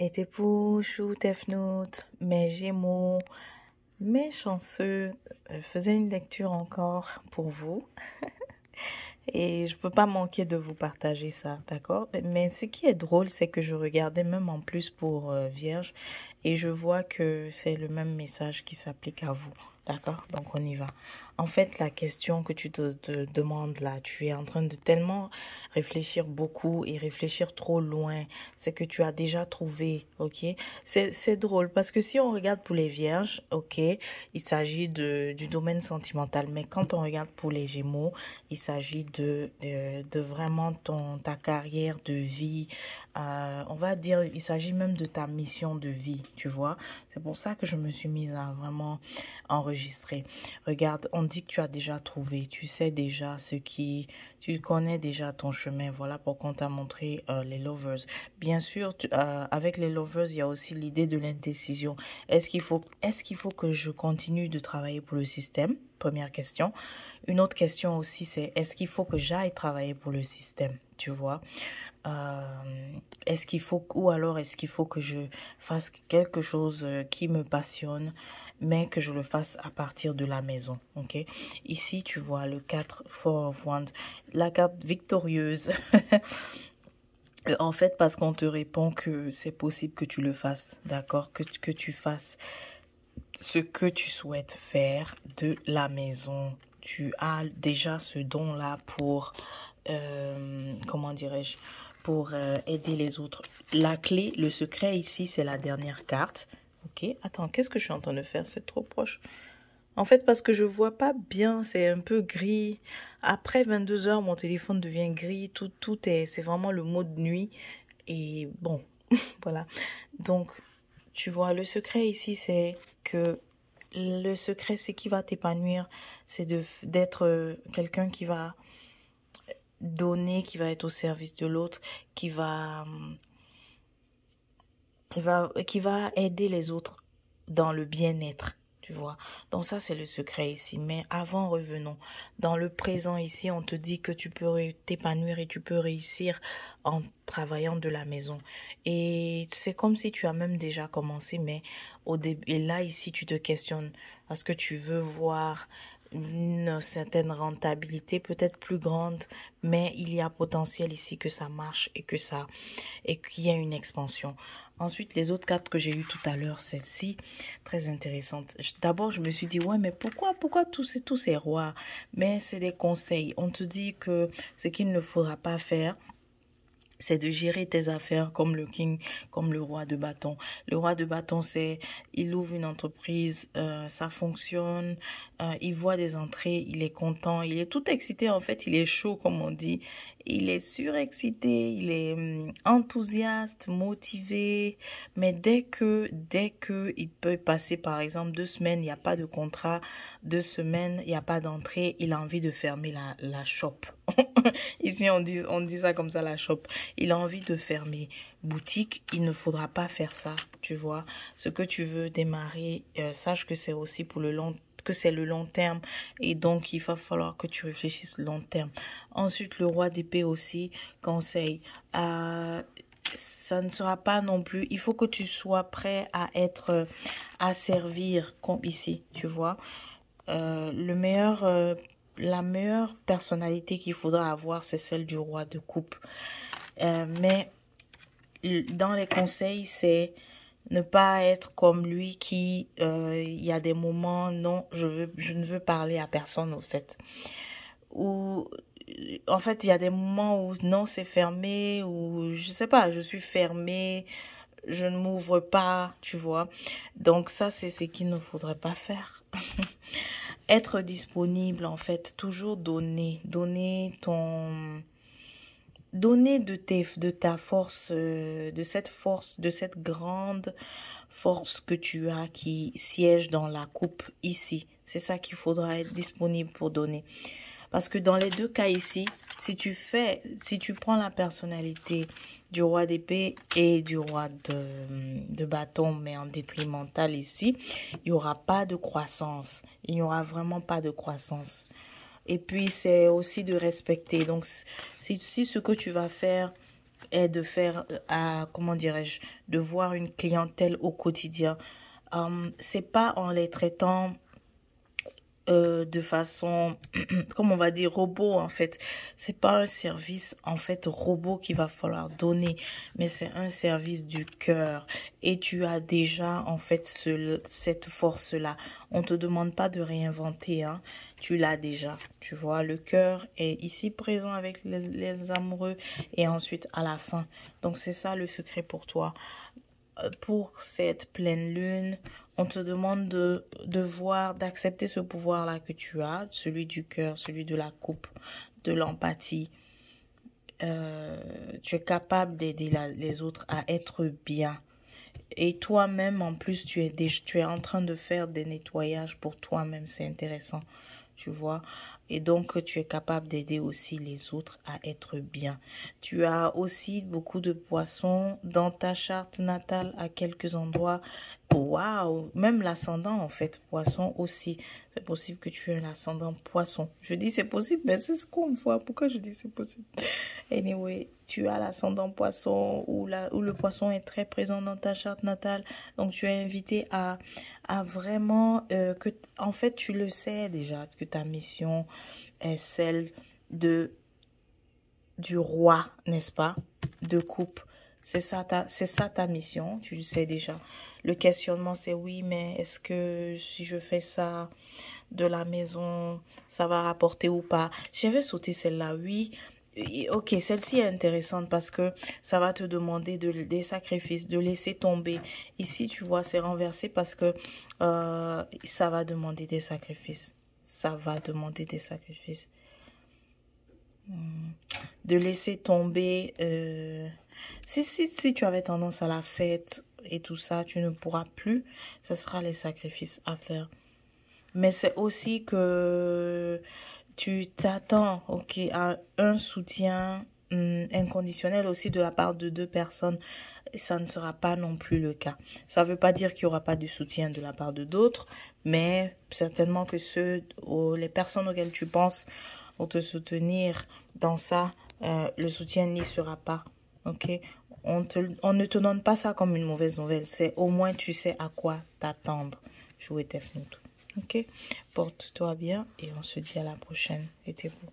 Et tes pouches ou tes fnoutes, mes gémeaux, mes chanceux, je faisais une lecture encore pour vous. Et je peux pas manquer de vous partager ça, d'accord? Mais ce qui est drôle, c'est que je regardais même en plus pour Vierge et je vois que c'est le même message qui s'applique à vous, d'accord? Donc on y va. En fait, la question que tu te demandes là, tu es en train de tellement réfléchir beaucoup et réfléchir trop loin, c'est que tu as déjà trouvé, ok? C'est drôle parce que si on regarde pour les Vierges, ok, il s'agit du domaine sentimental, mais quand on regarde pour les Gémeaux, il s'agit de vraiment ta carrière de vie. On va dire, il s'agit même de ta mission de vie, tu vois. C'est pour ça que je me suis mise à vraiment enregistrer. Regarde, on dit que tu as déjà trouvé, tu sais déjà tu connais déjà ton chemin. Voilà pourquoi on t'a montré les lovers. Bien sûr, avec les lovers, il y a aussi l'idée de l'indécision. Est-ce qu'il faut que je continue de travailler pour le système? Première question. Une autre question aussi, c'est est-ce qu'il faut que j'aille travailler pour le système, tu vois? Est-ce qu'il faut, ou alors est-ce qu'il faut que je fasse quelque chose qui me passionne, mais que je le fasse à partir de la maison, ok? Ici, tu vois le 4 Four of Wands, la carte victorieuse. En fait, parce qu'on te répond que c'est possible que tu le fasses, d'accord? Que tu fasses ce que tu souhaites faire de la maison. Tu as déjà ce don-là pour, comment dirais-je, pour aider les autres. La clé, le secret ici, c'est la dernière carte. Ok, attends, qu'est-ce que je suis en train de faire? C'est trop proche. En fait, parce que je vois pas bien, c'est un peu gris. Après 22 heures, mon téléphone devient gris. C'est vraiment le mode nuit. Et bon, voilà. Donc, tu vois, le secret ici, c'est que le secret, c'est qui va t'épanouir, c'est d'être quelqu'un qui va donner, qui va être au service de l'autre, qui va aider les autres dans le bien-être. Tu vois, donc ça c'est le secret ici. Mais avant, revenons. Dans le présent ici, on te dit que tu peux t'épanouir et tu peux réussir en travaillant de la maison. Et c'est comme si tu as même déjà commencé, mais au début, et là ici tu te questionnes parce que tu veux voir une certaine rentabilité peut-être plus grande, mais il y a potentiel ici que ça marche et qu'il y a une expansion. Ensuite, les autres cartes que j'ai eues tout à l'heure, celle-ci, très intéressante. D'abord, je me suis dit, ouais, mais pourquoi tous ces rois? Mais c'est des conseils. On te dit que ce qu'il ne faudra pas faire, c'est de gérer tes affaires comme le king, comme le roi de bâton. Le roi de bâton, il ouvre une entreprise, ça fonctionne, il voit des entrées, il est content, il est tout excité, en fait, il est chaud, comme on dit. Il est surexcité, il est enthousiaste, motivé, mais dès que il peut passer, par exemple, 2 semaines, il n'y a pas de contrat, 2 semaines, il n'y a pas d'entrée, il a envie de fermer la shop. Ici, on dit ça comme ça, la shop. Il a envie de fermer boutique, il ne faudra pas faire ça, tu vois. Ce que tu veux démarrer, sache que c'est aussi pour que c'est le long terme et donc il va falloir que tu réfléchisses long terme. Ensuite, le roi d'épée aussi conseille ça ne sera pas non plus, il faut que tu sois prêt à servir comme ici, tu vois. La meilleure personnalité qu'il faudra avoir, c'est celle du roi de coupe. Mais dans les conseils, c'est ne pas être comme lui il y a des moments, non, je ne veux parler à personne, au fait. Ou, en fait, il y a des moments où, non, c'est fermé, ou, je sais pas, je suis fermée, je ne m'ouvre pas, tu vois. Donc ça, c'est ce qu'il ne faudrait pas faire. Être disponible, en fait, toujours donner de ta force, de cette grande force que tu as qui siège dans la coupe ici. C'est ça qu'il faudra être disponible pour donner. Parce que dans les deux cas ici, si tu prends la personnalité du roi d'épée et du roi de bâton, mais en détrimental ici, il n'y aura pas de croissance. Il n'y aura vraiment pas de croissance. Et puis, c'est aussi de respecter. Donc, si ce que tu vas faire, est de faire, comment dirais-je, de voir une clientèle au quotidien. C'est pas en les traitant de façon, comme on va dire, robot en fait. C'est pas un service en fait robot qu'il va falloir donner, mais c'est un service du cœur. Et tu as déjà en fait cette force-là. On te demande pas de réinventer, hein. Tu l'as déjà. Tu vois, le cœur est ici présent avec les amoureux et ensuite à la fin. Donc c'est ça le secret pour toi. Pour cette pleine lune, on te demande de voir, d'accepter ce pouvoir-là que tu as, celui du cœur, celui de la coupe, de l'empathie. Tu es capable d'aider les autres à être bien. Et toi-même, en plus, tu es en train de faire des nettoyages pour toi-même. C'est intéressant, tu vois. Et donc, tu es capable d'aider aussi les autres à être bien. Tu as aussi beaucoup de poissons dans ta charte natale à quelques endroits. Waouh! Même l'ascendant, en fait, poisson aussi. C'est possible que tu aies un ascendant poisson. Je dis c'est possible, mais c'est ce qu'on voit. Pourquoi je dis c'est possible? Anyway, tu as l'ascendant poisson où le poisson est très présent dans ta charte natale. Donc, tu es invité à vraiment en fait, tu le sais déjà que ta mission est celle du roi, n'est-ce pas? De coupe. C'est ça ta mission, tu le sais déjà. Le questionnement, c'est oui, mais est-ce que si je fais ça de la maison, ça va rapporter ou pas? Je vais sauter celle-là, oui. Ok, celle-ci est intéressante parce que ça va te demander des sacrifices, de laisser tomber. Ici, tu vois, c'est renversé parce que ça va demander des sacrifices. Ça va demander des sacrifices. De laisser tomber. Si tu avais tendance à la fête et tout ça, tu ne pourras plus. Ce sera les sacrifices à faire. Mais c'est aussi que tu t'attends, ok, à un soutien inconditionnel aussi de la part de deux personnes. Et ça ne sera pas non plus le cas. Ça ne veut pas dire qu'il n'y aura pas de soutien de la part de d'autres, mais certainement que les personnes auxquelles tu penses vont te soutenir dans ça. Le soutien n'y sera pas, ok? On ne te donne pas ça comme une mauvaise nouvelle. C'est au moins tu sais à quoi t'attendre. Jouer tes flûtes. Ok? Porte-toi bien et on se dit à la prochaine. Était beau.